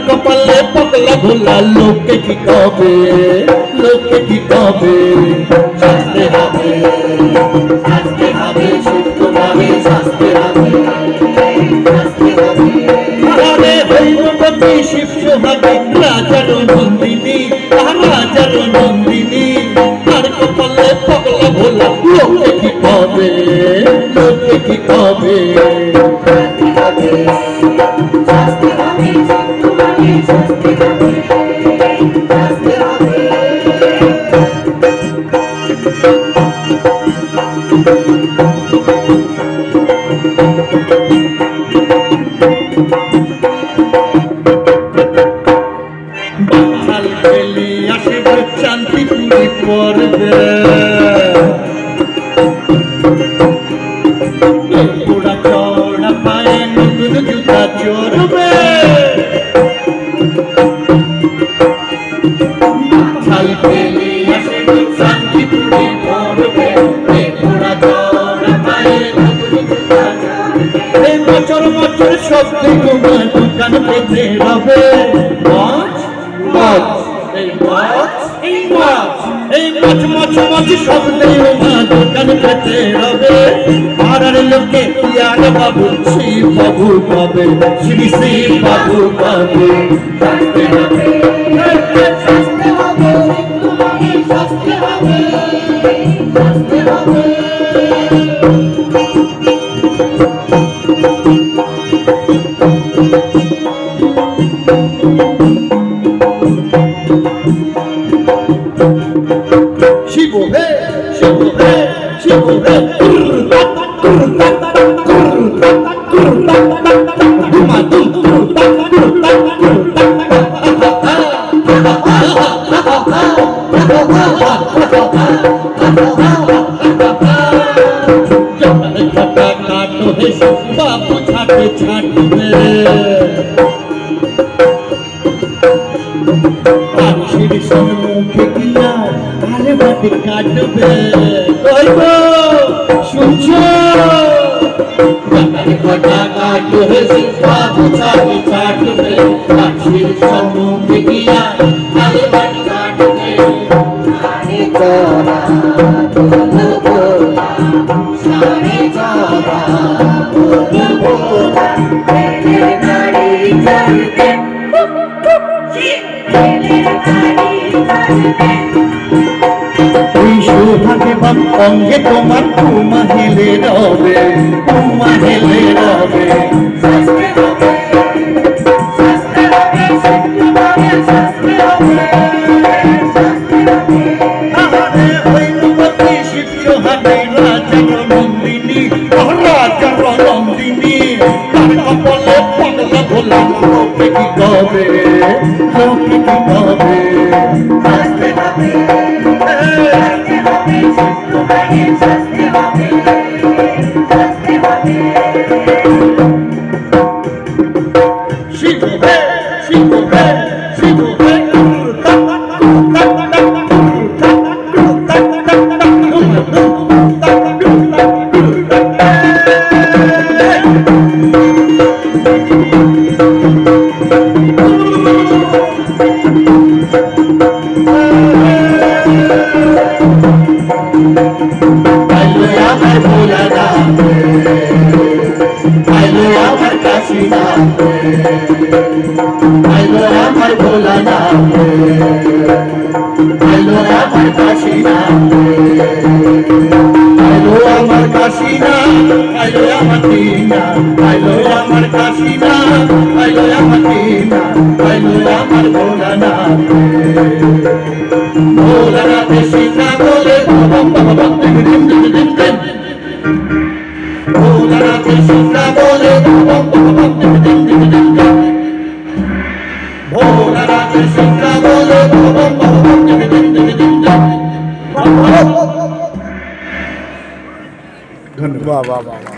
कपाले पगला भोला लोके की कबे शास्ते हबे तुम्हारे शास्ते हबे अरे भैरवती शिव सोहागी राजार नंदिनी तार कपाले पगला भोला लोके की कबे शांतिपुरी पड़बे पूरा चौड़ा पाए नतून जूता चढ़बे शांतिपुरी पड़बे पूरा चौड़ा पाए नतून जूता चढ़बे बचर बचर शब्द तुम्हार दुकान पेते रबे मच शब्दे दোকান পেতে হবে পাড়ার লোকে ইয়ার বাবু শিব বাবু পাবে শ্রী শিব বাবু পাবে শাস্তি হবে শাস্তি হবে बाबू छाटे सम्मुखे किया आले बाटे काटबे कइबो শুনছো घटा काटो हे बाबू छाटे काटबे आखिर सम्मुखे किया आले बाटे काटबे आरे तोरा बोलो बोला सारे जावा अंगे तुम्हार तुमा हेले रबे शिव सोहागी राजार नंदिनी तार कपाले पगला भोला लोके की कबे धन्यवाद।